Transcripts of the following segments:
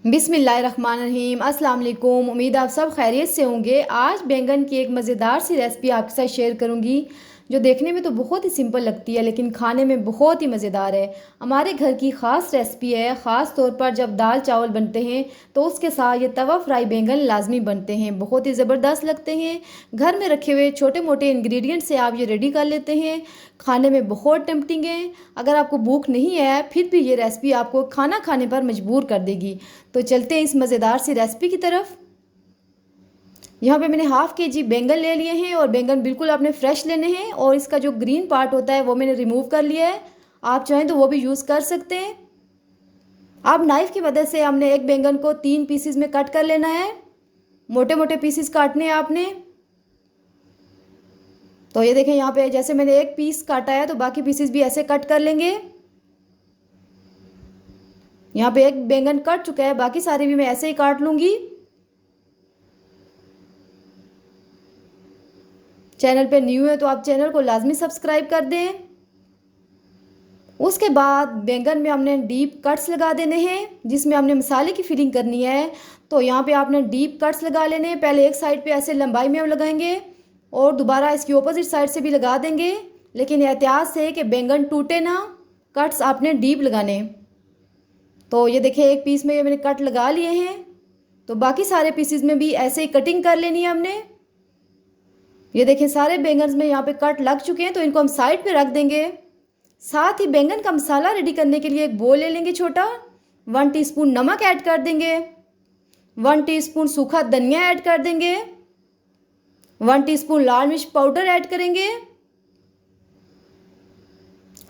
बिस्मिल्लाहिर्रहमानिर्रहीम। अस्सलाम वालेकुम। उम्मीद आप सब खैरियत से होंगे। आज बैंगन की एक मज़ेदार सी रेसिपी आपके साथ शेयर करूंगी जो देखने में तो बहुत ही सिंपल लगती है लेकिन खाने में बहुत ही मज़ेदार है। हमारे घर की ख़ास रेसिपी है। ख़ास तौर पर जब दाल चावल बनते हैं तो उसके साथ ये तवा फ्राई बैंगन लाजमी बनते हैं, बहुत ही ज़बरदस्त लगते हैं। घर में रखे हुए छोटे मोटे इंग्रेडिएंट से आप ये रेडी कर लेते हैं। खाने में बहुत टेम्पटिंग है। अगर आपको भूख नहीं है फिर भी ये रेसिपी आपको खाना खाने पर मजबूर कर देगी। तो चलते हैं इस मज़ेदार सी रेसिपी की तरफ। यहाँ पे मैंने हाफ़ के जी बैंगन ले लिए हैं और बैंगन बिल्कुल आपने फ्रेश लेने हैं और इसका जो ग्रीन पार्ट होता है वो मैंने रिमूव कर लिया है। आप चाहें तो वो भी यूज़ कर सकते हैं। अब नाइफ़ की मदद से हमने एक बैंगन को 3 पीसेस में कट कर लेना है। मोटे मोटे पीसेस काटने हैं आपने। तो ये देखें, यहाँ पे जैसे मैंने एक पीस काटा है तो बाकी पीसेस भी ऐसे कट कर लेंगे। यहाँ पे एक बैंगन कट चुका है, बाकी सारे भी मैं ऐसे ही काट लूँगी। चैनल पे न्यू है तो आप चैनल को लाजमी सब्सक्राइब कर दें। उसके बाद बैंगन में हमने डीप कट्स लगा देने हैं जिसमें हमने मसाले की फिलिंग करनी है। तो यहाँ पे आपने डीप कट्स लगा लेने हैं। पहले एक साइड पे ऐसे लंबाई में हम लगाएंगे और दोबारा इसकी ऑपोजिट साइड से भी लगा देंगे, लेकिन एहतियात से कि बैंगन टूटे ना। कट्स आपने डीप लगाने। तो ये देखिए, एक पीस में मैंने कट लगा लिए हैं तो बाकी सारे पीसेस में भी ऐसे ही कटिंग कर लेनी है हमने। ये देखें, सारे बैंगन में यहाँ पे कट लग चुके हैं तो इनको हम साइड पे रख देंगे। साथ ही बैंगन का मसाला रेडी करने के लिए एक बोल ले लेंगे छोटा। 1 टीस्पून नमक ऐड कर देंगे। 1 टीस्पून सूखा धनिया ऐड कर देंगे। 1 टीस्पून लाल मिर्च पाउडर ऐड करेंगे।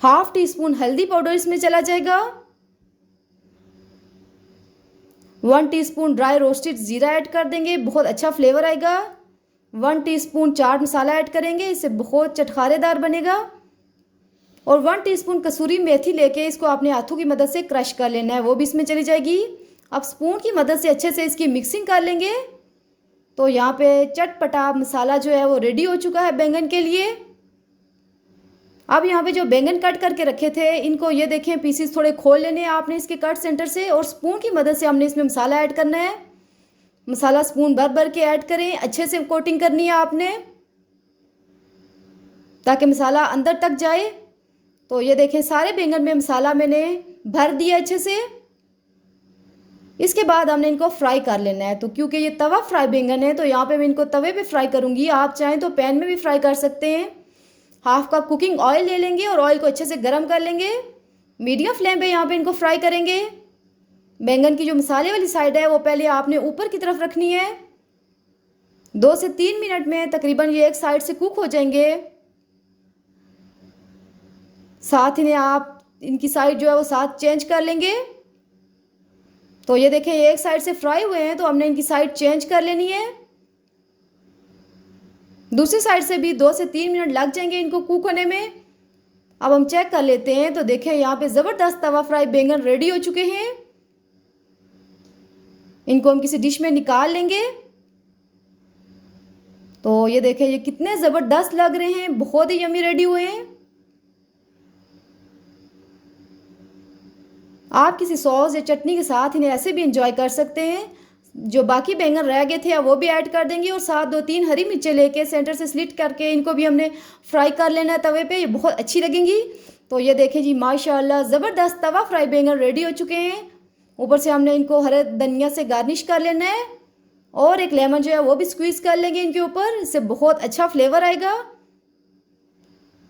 हाफ टीस्पून हल्दी पाउडर इसमें चला जाएगा। 1 टीस्पून ड्राई रोस्टेड जीरा ऐड कर देंगे, बहुत अच्छा फ्लेवर आएगा। 1 टीस्पून चाट मसाला ऐड करेंगे, इससे बहुत चटखारेदार बनेगा। और 1 टीस्पून कसूरी मेथी लेके इसको अपने हाथों की मदद से क्रश कर लेना है, वो भी इसमें चली जाएगी। अब स्पून की मदद से अच्छे से इसकी मिक्सिंग कर लेंगे। तो यहाँ पे चटपटा मसाला जो है वो रेडी हो चुका है बैंगन के लिए। अब यहाँ पे जो बैंगन कट करके रखे थे इनको ये देखें पीसेस थोड़े खोल लेने हैं आपने इसके कट सेंटर से और स्पून की मदद से हमने इसमें मसाला ऐड करना है। मसाला स्पून भर भर के ऐड करें, अच्छे से कोटिंग करनी है आपने ताकि मसाला अंदर तक जाए। तो ये देखें, सारे बैंगन में मसाला मैंने भर दिया अच्छे से। इसके बाद हमने इनको फ्राई कर लेना है। तो क्योंकि ये तवा फ्राई बैंगन है तो यहाँ पे मैं इनको तवे पे फ्राई करूँगी। आप चाहें तो पैन में भी फ्राई कर सकते हैं। हाफ कप कुकिंग ऑयल ले लेंगे और ऑयल को अच्छे से गर्म कर लेंगे। मीडियम फ्लेम पे यहाँ पे इनको फ्राई करेंगे। बैंगन की जो मसाले वाली साइड है वो पहले आपने ऊपर की तरफ रखनी है। 2 से 3 मिनट में तकरीबन ये एक साइड से कुक हो जाएंगे। साथ ही आप इनकी साइड जो है वो साथ चेंज कर लेंगे। तो ये देखें, एक साइड से फ्राई हुए हैं तो हमने इनकी साइड चेंज कर लेनी है। दूसरी साइड से भी 2 से 3 मिनट लग जाएंगे इनको कुक होने में। अब हम चेक कर लेते हैं। तो देखें, यहाँ पे ज़बरदस्त तवा फ्राई बैंगन रेडी हो चुके हैं। इनको हम किसी डिश में निकाल लेंगे। तो ये देखें, ये कितने ज़बरदस्त लग रहे हैं, बहुत ही यम्मी रेडी हुए हैं। आप किसी सॉस या चटनी के साथ इन्हें ऐसे भी इंजॉय कर सकते हैं। जो बाकी बैंगन रह गए थे वो भी ऐड कर देंगे और साथ 2-3 हरी मिर्चें लेके सेंटर से स्लिट करके इनको भी हमने फ्राई कर लेना है तवे पे। ये बहुत अच्छी लगेंगी। तो ये देखें जी, माशाल्लाह ज़बरदस्त तवा फ्राई बैंगन रेडी हो चुके हैं। ऊपर से हमने इनको हरे धनिया से गार्निश कर लेना है और एक लेमन जो है वो भी स्क्वीज़ कर लेंगे इनके ऊपर, इससे बहुत अच्छा फ्लेवर आएगा।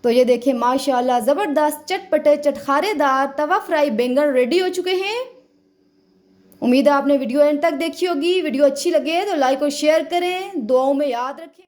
तो ये देखें, माशाल्लाह ज़बरदस्त चटपटे चटखारेदार तवा फ्राई बैंगन रेडी हो चुके हैं। उम्मीद है आपने वीडियो एंड तक देखी होगी। वीडियो अच्छी लगे तो लाइक और शेयर करें। दुआओं में याद रखें।